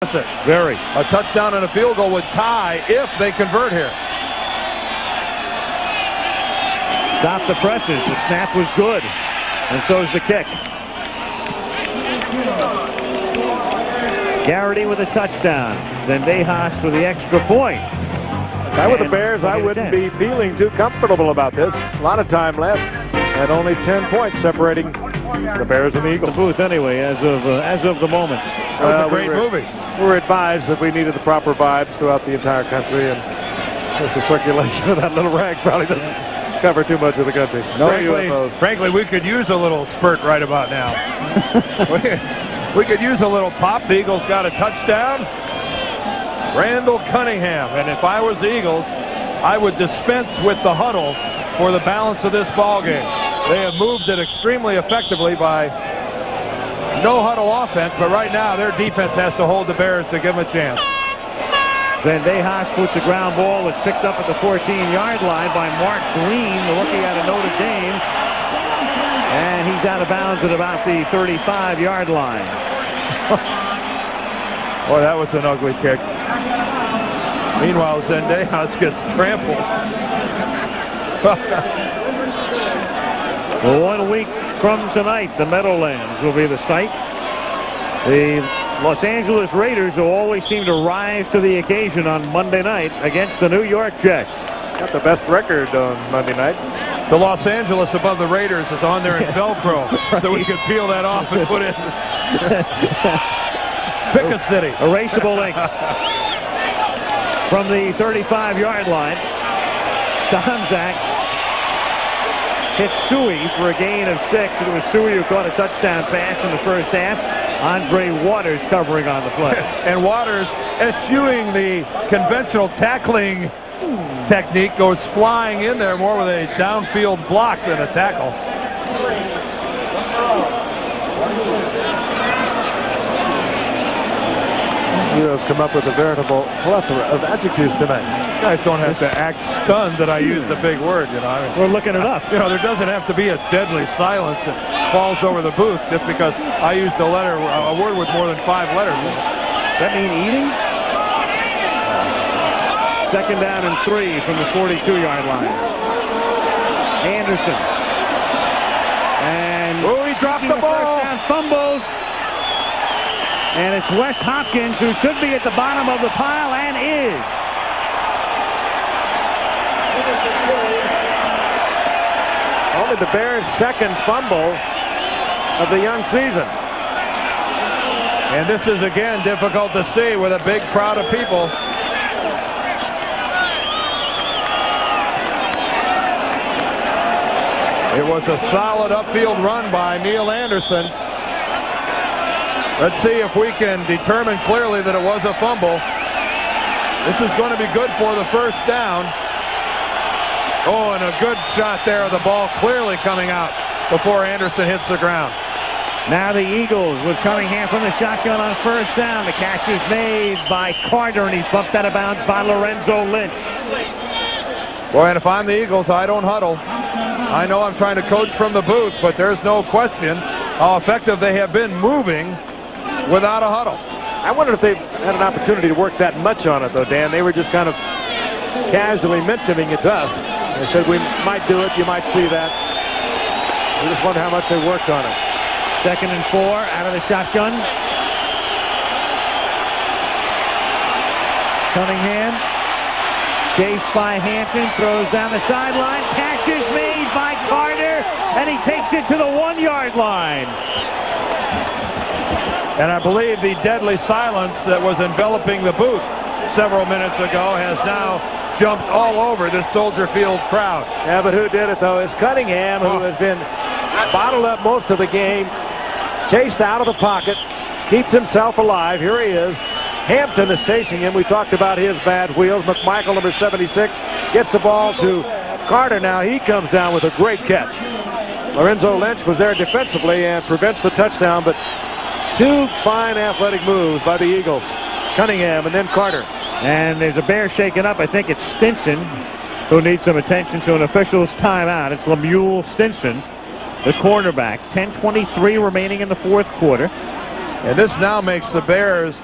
Very. A touchdown and a field goal would tie if they convert here. Stop the presses. The snap was good. And so is the kick. Garrity with a touchdown. Zendejas for the extra point. If I were the Bears, I wouldn't be feeling too comfortable about this. A lot of time left, and only 10 points separating the Bears and the Eagles. The booth, anyway, as of the moment. That was a great movie. We were advised that we needed the proper vibes throughout the entire country, and the circulation of that little rag probably doesn't cover too much of the country. No frankly, we could use a little spurt right about now. we could use a little pop. The Eagles got a touchdown. Randall Cunningham, and if I was the Eagles, I would dispense with the huddle for the balance of this ball game. They have moved it extremely effectively by no huddle offense, but right now their defense has to hold the Bears to give them a chance. Zendejas puts a ground ball. It's picked up at the 14-yard line by Mark Green, the rookie out of Notre Dame. And he's out of bounds at about the 35-yard line. Boy, that was an ugly kick. Meanwhile, Zendejas gets trampled. 1 week from tonight, the Meadowlands will be the site. The Los Angeles Raiders will always seem to rise to the occasion on Monday night against the New York Jets. Got the best record on Monday night. The Los Angeles above the Raiders is on there in Velcro, so we could peel that off and put it. Pick a city. Erasable ink. From the 35-yard line, Tomzak hit Suey for a gain of 6. It was Suey who caught a touchdown pass in the first half. Andre Waters covering on the play. And Waters, eschewing the conventional tackling technique, goes flying in there more with a downfield block than a tackle. You have come up with a veritable plethora of adjectives tonight. You guys don't have to act stunned that I used a big word, you know. I mean, we're looking it up. You know, there doesn't have to be a deadly silence that falls over the booth just because I used a word with more than 5 letters in it. Does that mean eating? Second down and 3 from the 42-yard line. Anderson. And he dropped the ball. Fumbles. And it's Wes Hopkins who should be at the bottom of the pile and is. Only the Bears' second fumble of the young season. And this is again difficult to see with a big crowd of people. It was a solid upfield run by Neil Anderson. Let's see if we can determine clearly that it was a fumble. This is going to be good for the first down. Oh, and a good shot there of the ball clearly coming out before Anderson hits the ground. Now the Eagles with Cunningham from the shotgun on first down. The catch is made by Carter, and he's bumped out of bounds by Lorenzo Lynch. Boy, and if I'm the Eagles, I don't huddle. I know I'm trying to coach from the booth, but there's no question how effective they have been moving without a huddle. I wonder if they had an opportunity to work that much on it, though, Dan. They were just kind of casually mentioning it to us. They said we might do it, you might see that. We just wonder how much they worked on it. Second and 4 out of the shotgun. Cunningham chased by Hampton, throws down the sideline. Catch is made by Carter, and he takes it to the 1-yard line. And I believe the deadly silence that was enveloping the booth several minutes ago has now jumped all over this Soldier Field crowd. Yeah, but who did it, though? It's Cunningham, who has been bottled up most of the game, chased out of the pocket, keeps himself alive. Here he is. Hampton is chasing him. We talked about his bad wheels. McMichael, number 76, gets the ball to Carter. Now he comes down with a great catch. Lorenzo Lynch was there defensively and prevents the touchdown, but 2 fine athletic moves by the Eagles. Cunningham and then Carter. And there's a Bear shaken up. I think it's Stinson who needs some attention to an official's timeout. It's Lemuel Stinson, the cornerback. 10:23 remaining in the fourth quarter. And this now makes the Bears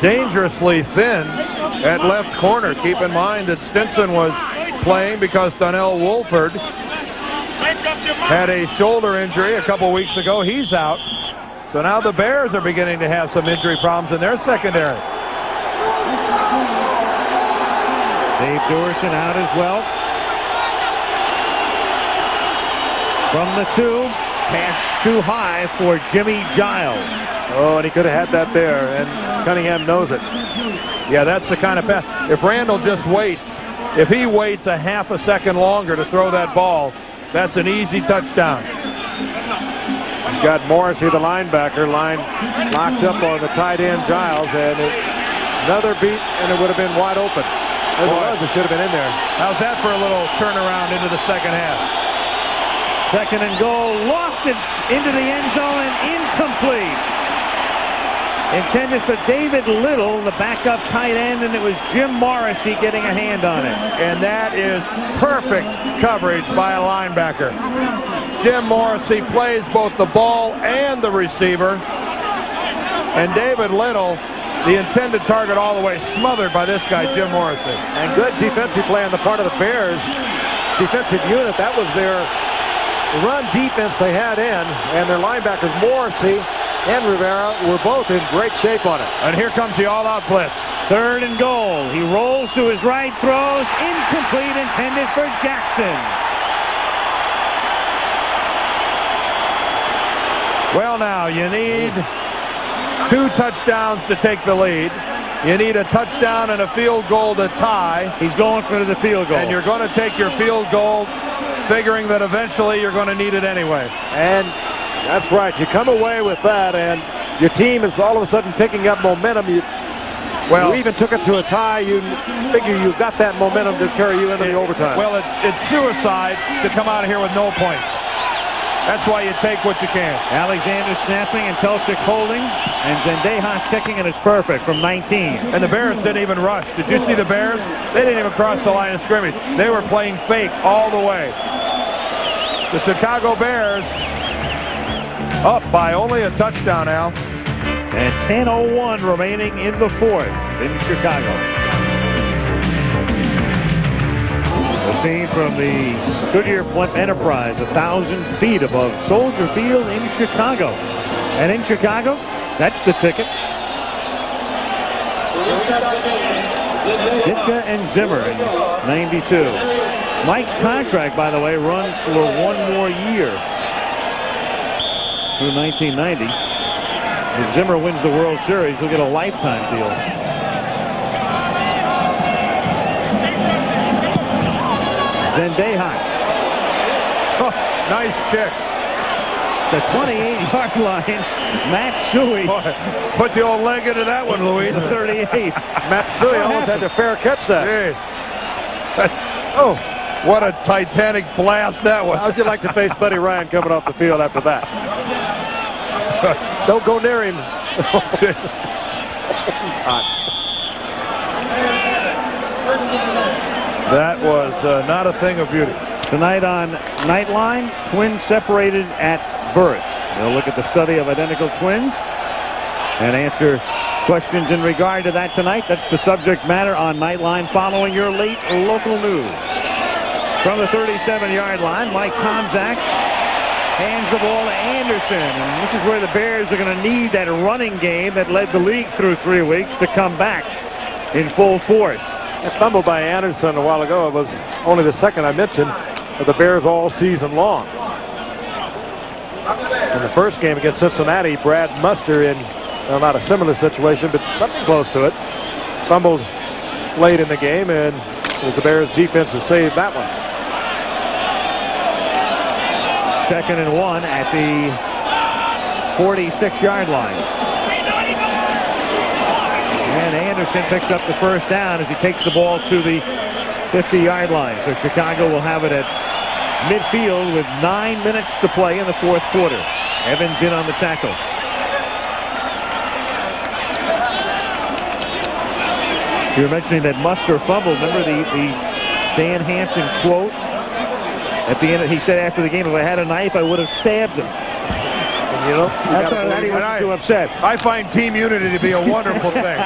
dangerously thin at left corner. Keep in mind that Stinson was playing because Donnell Wolford had a shoulder injury a couple weeks ago. He's out. So now the Bears are beginning to have some injury problems in their secondary. Dave Duerson out as well. From the 2, pass too high for Jimmy Giles. Oh, and he could have had that there, and Cunningham knows it. Yeah, that's the kind of pass. If Randall just waits, if he waits a half a second longer to throw that ball, that's an easy touchdown. You've got Morrissey, the linebacker, locked up on the tight end Giles, and another beat, and it would have been wide open. As it was, it should have been in there. How's that for a little turnaround into the second half? Second and goal, lofted into the end zone and incomplete. Intended for David Little, the backup tight end, and it was Jim Morrissey getting a hand on it. And that is perfect coverage by a linebacker. Jim Morrissey plays both the ball and the receiver. And David Little, the intended target all the way, smothered by this guy, Jim Morrissey. And good defensive play on the part of the Bears. Defensive unit, that was their run defense they had in, and their linebackers Morrissey and Rivera were both in great shape on it. And here comes the all-out blitz. Third and goal. He rolls to his right, throws, incomplete, intended for Jackson. Well, now, you need 2 touchdowns to take the lead. You need a touchdown and a field goal to tie. He's going for the field goal. And you're going to take your field goal figuring that eventually you're going to need it anyway. And that's right. You come away with that, and your team is all of a sudden picking up momentum. You even took it to a tie. You figure you've got that momentum to carry you into the overtime. Well, it's suicide to come out of here with no points. That's why you take what you can. Alexander snapping and Telchik holding, and Zendejas kicking, and it's perfect from 19. And the Bears didn't even rush. Did you see the Bears? They didn't even cross the line of scrimmage. They were playing fake all the way. The Chicago Bears up by only a touchdown, Al. And 10:01 remaining in the 4th in Chicago. A scene from the Goodyear Blunt Enterprise, 1,000 feet above Soldier Field in Chicago. And in Chicago, that's the ticket. Ditka and Zimmer in 92. Mike's contract, by the way, runs for 1 more year through 1990. If Zimmer wins the World Series, he'll get a lifetime deal. Zendejas. Oh, nice kick. The 28-yard line. Matt Suey. Put the old leg into that one, Louise. The 38. Matt Suey almost had to fair catch that. Jeez. Oh, what a Titanic blast that was. How would you like to face Buddy Ryan coming off the field after that? Don't go near him. He's hot. That was not a thing of beauty. Tonight on Nightline, twins separated at birth. They'll look at the study of identical twins and answer questions in regard to that tonight. That's the subject matter on Nightline following your late local news. From the 37-yard line, Mike Tomczak hands the ball to Anderson. And this is where the Bears are going to need that running game that led the league through 3 weeks to come back in full force. That fumble by Anderson a while ago, it was only the second I mentioned of the Bears all season long. In the first game against Cincinnati, Brad Muster in, well, not a similar situation, but something close to it, fumbled late in the game, and it was the Bears defense that saved that one. 2nd and 1 at the 46-yard line. And Anderson picks up the first down as he takes the ball to the 50-yard line. So Chicago will have it at midfield with 9 minutes to play in the 4th quarter. Evans in on the tackle. You were mentioning that Muster fumbled. Remember the Dan Hampton quote? At the end, he said after the game, if I had a knife, I would have stabbed him. You know, That's why he wasn't too upset. I find team unity to be a wonderful thing.